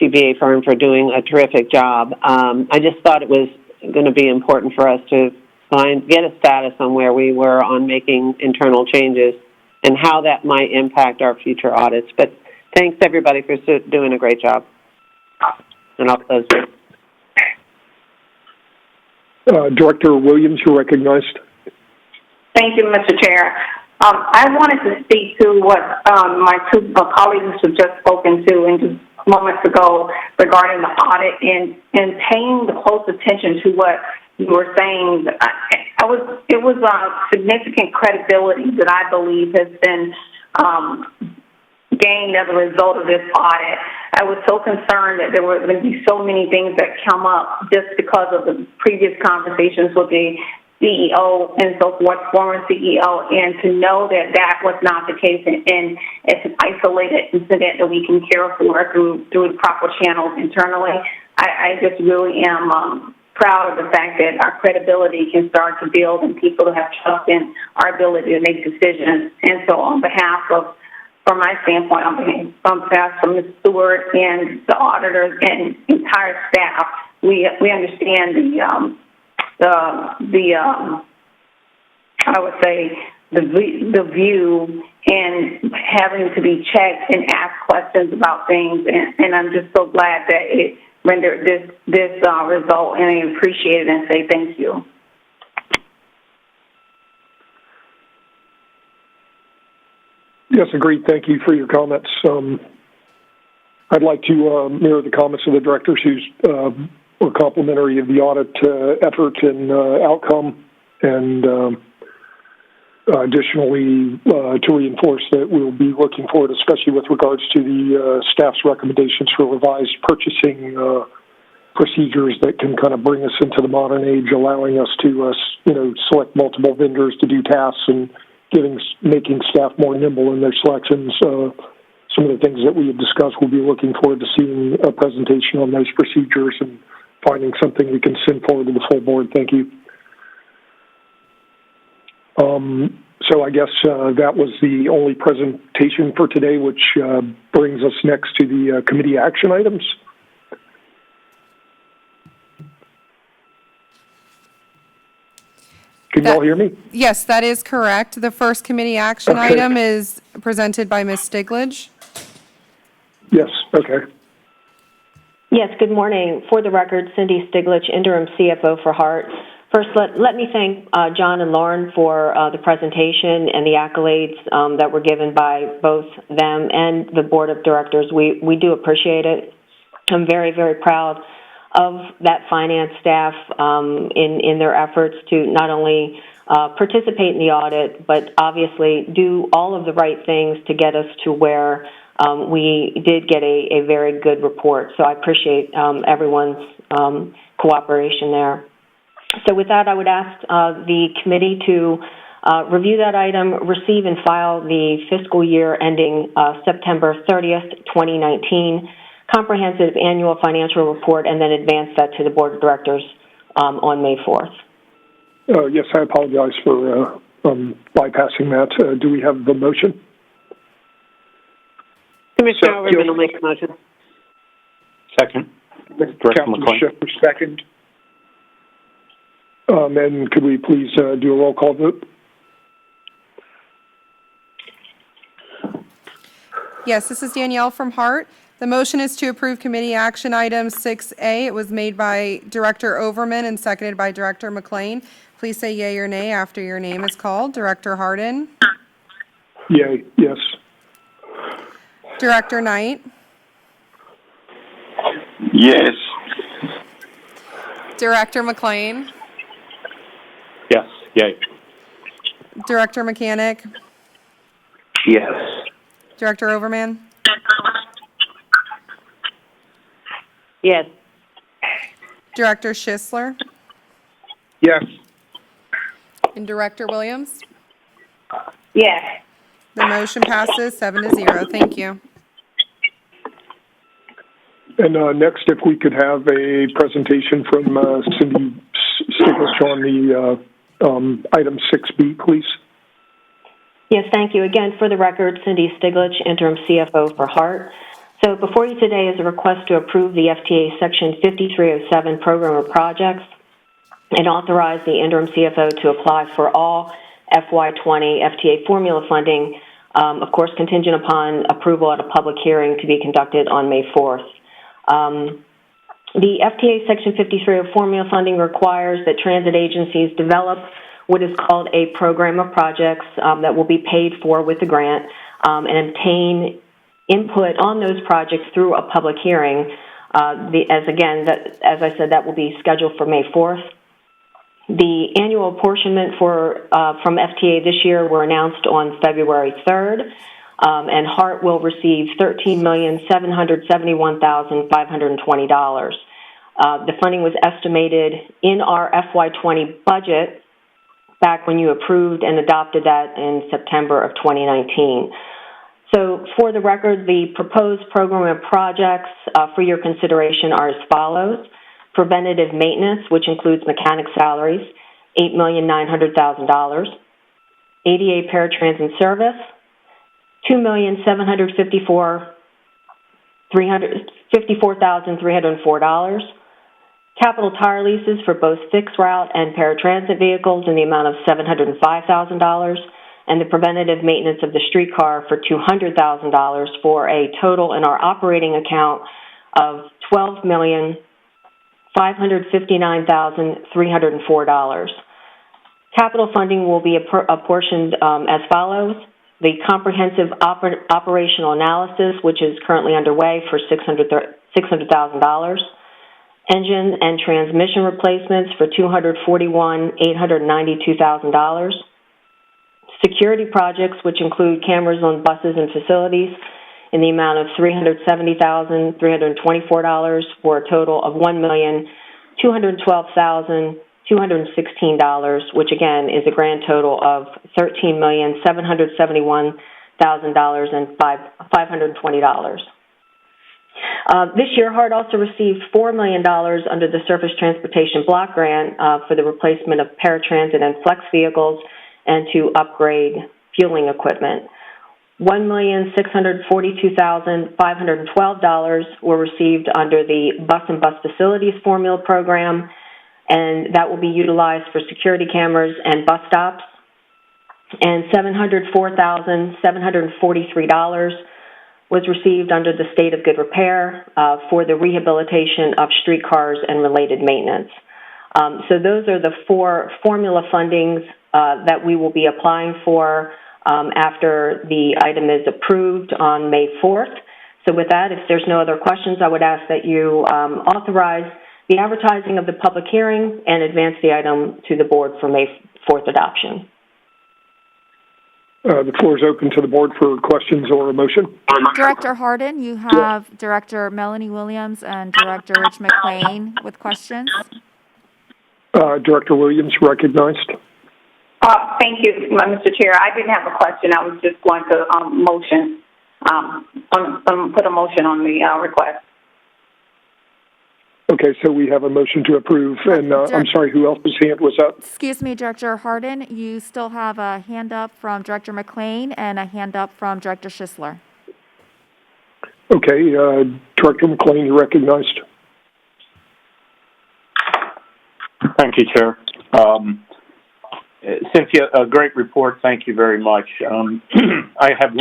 CBA firm for doing a terrific job. I just thought it was going to be important for us to get a status on where we were on making internal changes and how that might impact our future audits. But thanks, everybody, for doing a great job. And I'll close it. Director Williams, you're recognized. Thank you, Mr. Chair. I wanted to speak to what my two colleagues have just spoken to just moments ago regarding the audit and paying the close attention to what you were saying. It was significant credibility that I believe has been gained as a result of this audit. I was so concerned that there were going to be so many things that come up just because of the previous conversations with the CEO and so forth, former CEO, and to know that that was not the case, and it's an isolated incident that we can care for through the proper channels internally. I just really am proud of the fact that our credibility can start to build and people have trust in our ability to make decisions. And so on behalf of from my standpoint, from Ms. Stewart and the auditors and entire staff, we understand I would say the view and having to be checked and ask questions about things, and I'm just so glad that it rendered this result, and I appreciate it and say thank you. Yes, agreed. Thank you for your comments. I'd like to mirror the comments of the directors who were complimentary of the audit effort and outcome, and additionally to reinforce that we'll be looking forward, especially with regards to the staff's recommendations for revised purchasing procedures that can kind of bring us into the modern age, allowing us to select multiple vendors to do tasks and making staff more nimble in their selections. Some of the things that we have discussed, we'll be looking forward to seeing a presentation on those procedures and finding something we can send forward to the full board. Thank you. So I guess that was the only presentation for today, which brings us next to the committee action items. Can you all hear me? Yes, that is correct. The first committee action item is presented by Ms. Stigledge. Yes, okay. Yes, good morning. For the record, Cindy Stigledge, Interim CFO for HART. First, let me thank John and Lauren for the presentation and the accolades that were given by both them and the Board of Directors. We do appreciate it. I'm very, very proud of that finance staff in their efforts to not only participate in the audit, but obviously do all of the right things to get us to where we did get a very good report. So I appreciate everyone's cooperation there. So with that, I would ask the committee to review that item, receive and file the fiscal year ending September 30th, 2019, comprehensive annual financial report, and then advance that to the Board of Directors on May 4th. Yes, I apologize for bypassing that. Do we have the motion? Commissioner Overman will make a motion. Second. Director McClain. Schiffer, second. And could we please do a roll call vote? Yes, this is Danielle from HART. The motion is to approve committee action item 6A. It was made by Director Overman and seconded by Director McClain. Please say yay or nay after your name is called. Director Hardin? Yay, yes. Director Knight? Yes. Director McClain? Yes, yay. Director Mechanic? Yes. Director Overman? Yes. Director Schisler? Yes. And Director Williams? Yes. The motion passes 7-0. Thank you. And next, if we could have a presentation from Cindy Stigledge on the item 6B, please. Yes, thank you. Again, for the record, Cindy Stigledge, Interim CFO for HART. So before you today is a request to approve the FTA Section 5307 program of projects and authorize the Interim CFO to apply for all FY20 FTA formula funding, of course, contingent upon approval at a public hearing to be conducted on May 4th. The FTA Section 53 formula funding requires that transit agencies develop what is called a program of projects that will be paid for with the grant and obtain input on those projects through a public hearing. As I said, that will be scheduled for May 4th. The annual apportionment from FTA this year were announced on February 3rd. And HART will receive $13,771,520. The funding was estimated in our FY20 budget back when you approved and adopted that in September of 2019. So for the record, the proposed program of projects for your consideration are as follows. Preventative maintenance, which includes mechanic salaries, $8,900,000. ADA paratransit service, $2,754,304. Capital tire leases for both fixed route and paratransit vehicles in the amount of $705,000, and the preventative maintenance of the streetcar for $200,000 for a total in our operating account of $12,559,304. Capital funding will be apportioned as follows. The comprehensive operational analysis, which is currently underway for $600,000. Engine and transmission replacements for $241,892,000. Security projects, which include cameras on buses and facilities, in the amount of $370,324 for a total of $1,212,216, which again is a grand total of $13,771,520. This year, HART also received $4 million under the Surface Transportation Block Grant for the replacement of paratransit and flex vehicles and to upgrade fueling equipment. $1,642,512 were received under the Bus and Bus Facilities Formula Program, and that will be utilized for security cameras and bus stops. And $704,743 was received under the State of Good Repair for the rehabilitation of streetcars and related maintenance. So those are the four formula fundings that we will be applying for after the item is approved on May 4th. So with that, if there's no other questions, I would ask that you authorize the advertising of the public hearing and advance the item to the board for May 4th adoption. The floor is open to the board for questions or a motion. Director Hardin, you have Director Melanie Williams and Director Rich McLean with questions. Director Williams recognized. Thank you, Mr. Chair. I didn't have a question. I was just going to motion, put a motion on the request. Okay, so we have a motion to approve, and I'm sorry, who else's hand was up? Excuse me, Director Hardin, you still have a hand up from Director McLean and a hand up from Director Schisler. Okay, Director McLean, you're recognized. Thank you, Chair. Cynthia, a great report. Thank you very much. I have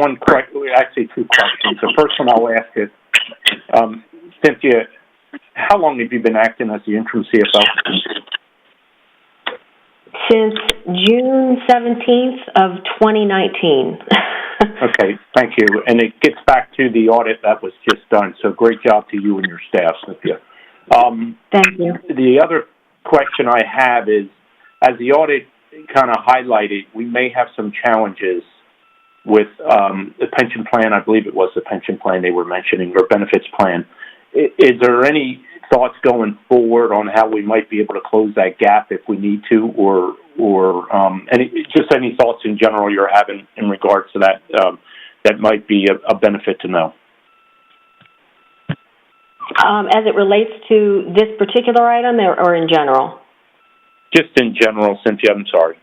actually two questions. The first one I'll ask is, Cynthia, how long have you been acting as the interim CFO? Since June 17th of 2019. Okay, thank you. And it gets back to the audit that was just done. So great job to you and your staff, Cynthia. Thank you. The other question I have is, as the audit kind of highlighted, we may have some challenges with the pension plan. I believe it was the pension plan they were mentioning, or benefits plan. Is there any thoughts going forward on how we might be able to close that gap if we need to, or any thoughts in general you're having in regards to that that might be a benefit to know? As it relates to this particular item or in general? Just in general, Cynthia, I'm sorry.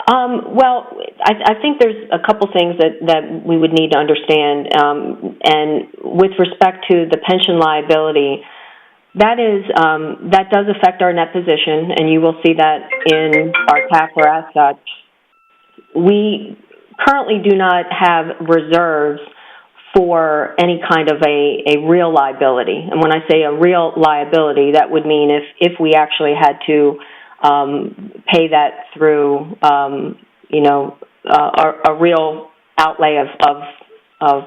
Well, I think there's a couple things that we would need to understand. And with respect to the pension liability, that does affect our net position, and you will see that in our CAFR as such. We currently do not have reserves for any kind of a real liability. And when I say a real liability, that would mean if we actually had to pay that through, a real outlay of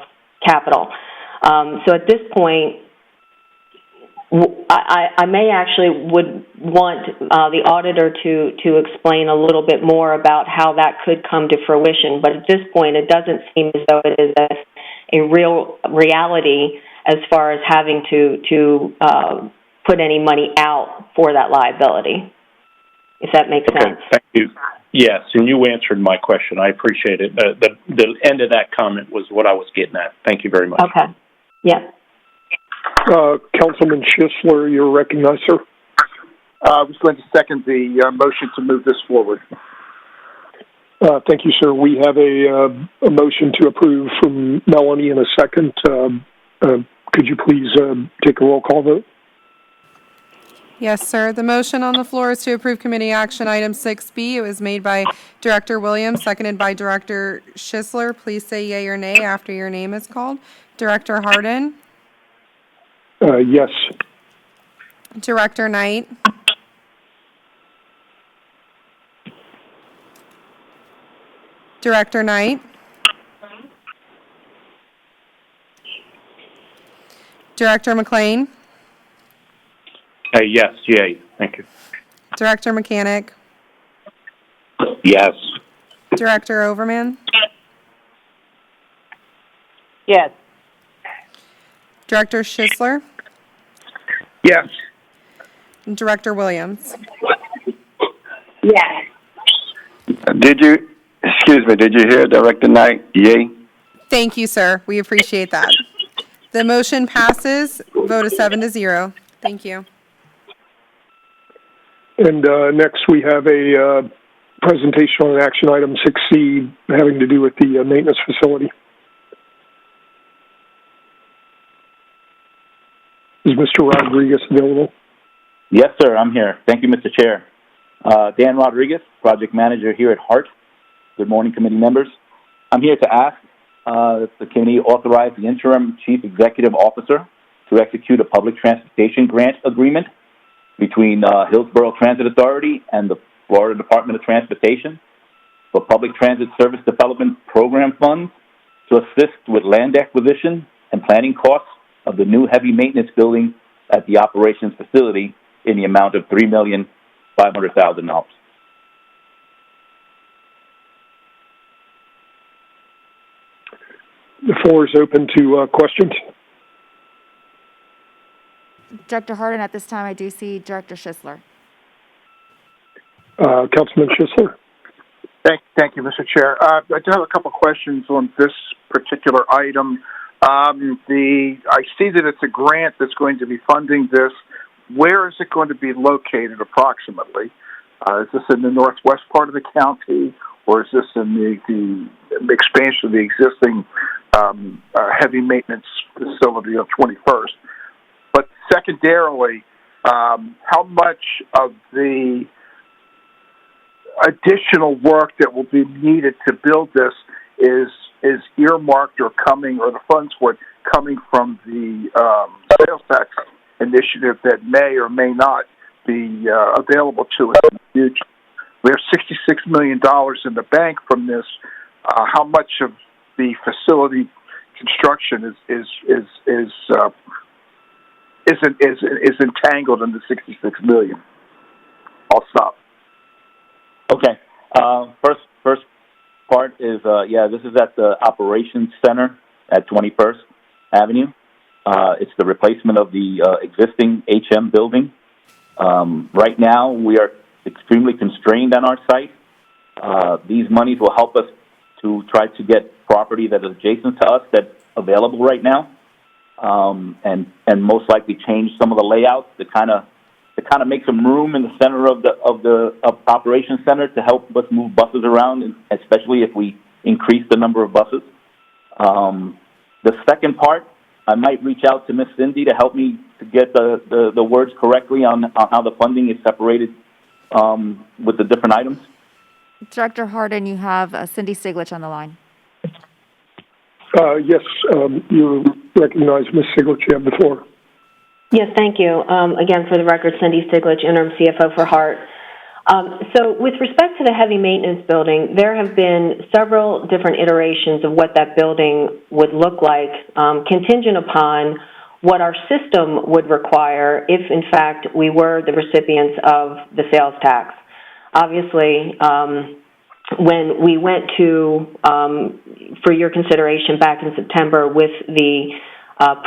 capital. So at this point, I may actually would want the auditor to explain a little bit more about how that could come to fruition. But at this point, it doesn't seem as though it is a real reality as far as having to put any money out for that liability, if that makes sense. Thank you. Yes, and you answered my question. I appreciate it. The end of that comment was what I was getting at. Thank you very much. Okay. Yeah. Councilman Schisler, you're recognized, sir. I was going to second the motion to move this forward. Thank you, sir. We have a motion to approve from Melanie in a second. Could you please take a roll call vote? Yes, sir. The motion on the floor is to approve committee action item 6B. It was made by Director Williams, seconded by Director Schisler. Please say yea or nay after your name is called. Director Hardin? Yes. Director Knight? Director Knight? Director McLean? Yes, yay. Thank you. Director Mechanic? Yes. Director Overman? Yes. Director Schisler? Yes. And Director Williams? Yes. Did you hear Director Knight? Yay? Thank you, sir. We appreciate that. The motion passes. Vote is 7-0. Thank you. And next we have a presentation on action item 6C having to do with the maintenance facility. Is Mr. Rodriguez available? Yes, sir. I'm here. Thank you, Mr. Chair. Dan Rodriguez, Project Manager here at HART. Good morning, committee members. I'm here to ask that the committee authorize the interim Chief Executive Officer to execute a public transportation grant agreement between Hillsborough Transit Authority and the Florida Department of Transportation for Public Transit Service Development Program funds to assist with land acquisition and planning costs of the new heavy maintenance building at the operations facility in the amount of $3,500,000. The floor is open to questions. Director Hardin, at this time, I do see Director Schisler. Councilman Schisler. Thank you, Mr. Chair. I do have a couple questions on this particular item. I see that it's a grant that's going to be funding this. Where is it going to be located approximately? Is this in the northwest part of the county, or is this in the expansion of the existing heavy maintenance facility of 21st? But secondarily, how much of the additional work that will be needed to build this is earmarked or coming, or the funds for it coming from the sales tax initiative that may or may not be available to us in the future? We have $66 million in the bank from this. How much of the facility construction is entangled in the $66 million? I'll stop. Okay. First part is, this is at the Operations Center at 21st Avenue. It's the replacement of the existing HM building. Right now, we are extremely constrained on our site. These monies will help us to try to get property that is adjacent to us that's available right now, and most likely change some of the layouts to kind of make some room in the center of the operations center to help us move buses around, especially if we increase the number of buses. The second part, I might reach out to Ms. Cindy to help me to get the words correctly on how the funding is separated with the different items. Director Hardin, you have Cindy Stiglich on the line. Yes, you recognize Ms. Stiglich. You have the floor. Yes, thank you. Again, for the record, Cindy Stiglich, interim CFO for HART. So with respect to the heavy maintenance building, there have been several different iterations of what that building would look like, contingent upon what our system would require if, in fact, we were the recipients of the sales tax. Obviously, when we went to, for your consideration back in September with the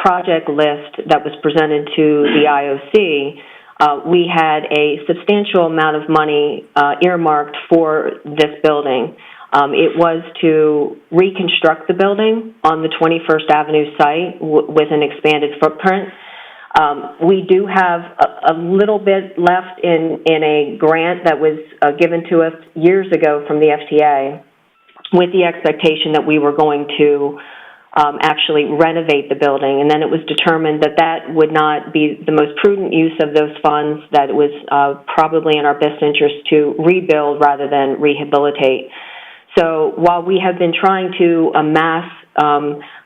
project list that was presented to the IOC, we had a substantial amount of money earmarked for this building. It was to reconstruct the building on the 21st Avenue site with an expanded footprint. We do have a little bit left in a grant that was given to us years ago from the FTA with the expectation that we were going to actually renovate the building. And then it was determined that that would not be the most prudent use of those funds, that it was probably in our best interest to rebuild rather than rehabilitate. So while we have been trying to amass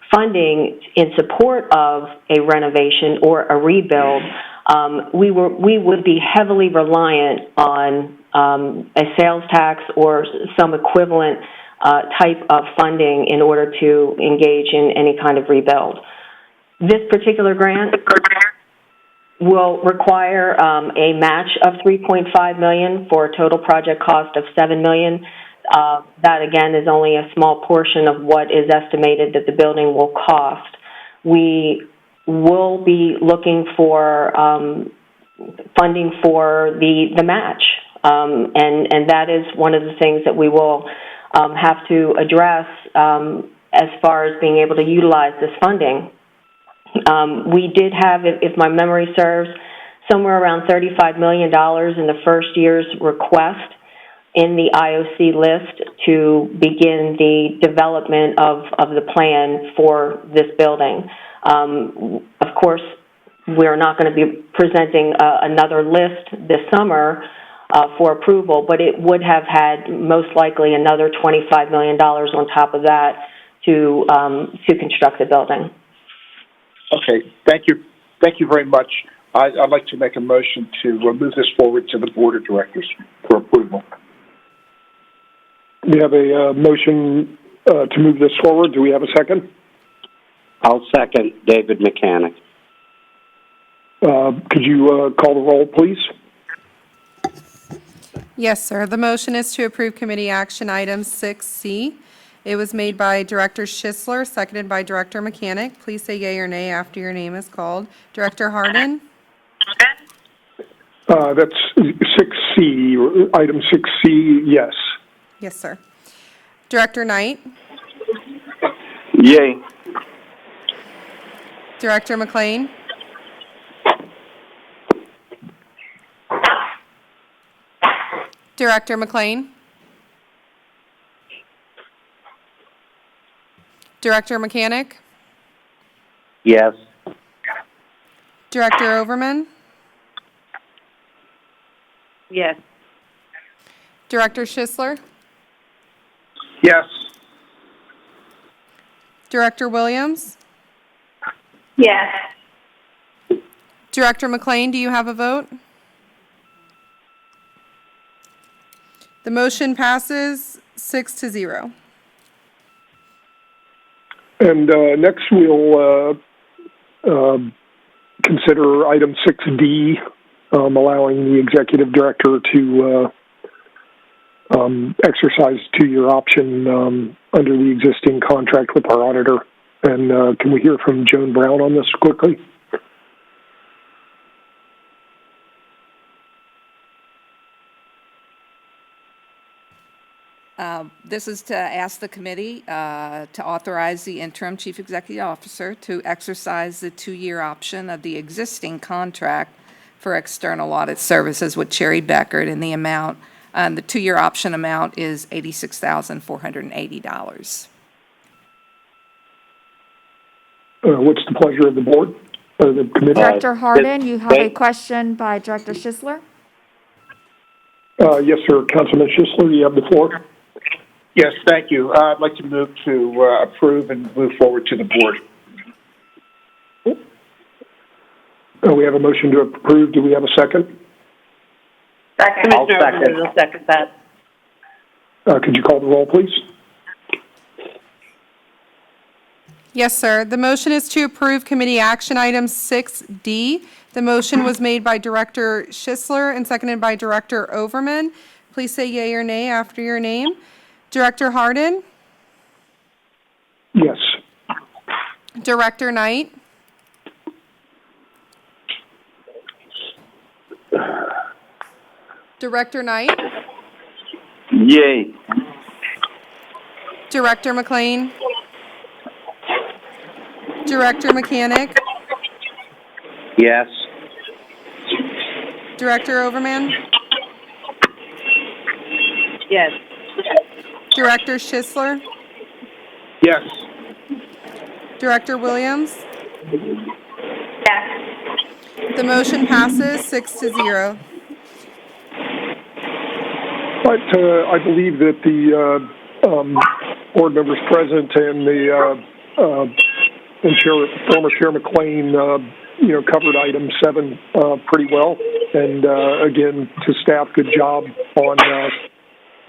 funding in support of a renovation or a rebuild, we would be heavily reliant on a sales tax or some equivalent type of funding in order to engage in any kind of rebuild. This particular grant will require a match of $3.5 million for a total project cost of $7 million. That, again, is only a small portion of what is estimated that the building will cost. We will be looking for funding for the match, and that is one of the things that we will have to address as far as being able to utilize this funding. We did have, if my memory serves, somewhere around $35 million in the first year's request in the IOC list to begin the development of the plan for this building. Of course, we're not going to be presenting another list this summer for approval, but it would have had most likely another $25 million on top of that to construct the building. Okay, thank you. Thank you very much. I'd like to make a motion to move this forward to the Board of Directors for approval. We have a motion to move this forward. Do we have a second? I'll second. David Mechanic. Could you call the roll, please? Yes, sir. The motion is to approve committee action item 6C. It was made by Director Schisler, seconded by Director Mechanic. Please say yea or nay after your name is called. Director Hardin? That's 6C, item 6C, yes. Yes, sir. Director Knight? Yay. Director McLean? Director McLean? Director Mechanic? Yes. Director Overman? Yes. Director Schisler? Yes. Director Williams? Yes. Director McLean, do you have a vote? The motion passes 6-0. And next we'll consider item 6D, allowing the executive director to exercise a 2-year option under the existing contract with our auditor. And can we hear from Joan Brown on this quickly? This is to ask the committee to authorize the interim chief executive officer to exercise the 2-year option of the existing contract for external audit services with Cherry Beckert in the amount, the 2-year option amount is $86,480. What's the pleasure of the board, or the committee? Director Hardin, you have a question by Director Schisler? Yes, sir. Councilman Schisler, you have the floor. Yes, thank you. I'd like to move to approve and move forward to the board. We have a motion to approve. Do we have a second? Second. I'll second that. Could you call the roll, please? Yes, sir. The motion is to approve committee action item 6D. The motion was made by Director Schisler and seconded by Director Overman. Please say yea or nay after your name. Director Hardin? Yes. Director Knight? Director Knight? Yay. Director McLean? Director Mechanic? Yes. Director Overman? Yes. Director Schisler? Yes. Director Williams? Yes. The motion passes 6-0. But I believe that the board members present and the former Chair McLean, covered item 7 pretty well. And again, to staff, good job on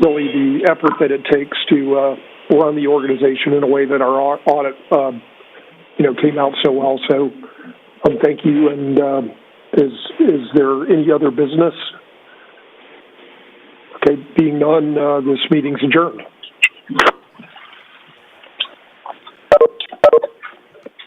really the effort that it takes to run the organization in a way that our audit, came out so well. So thank you. And is there any other business? Okay, being none, this meeting's adjourned.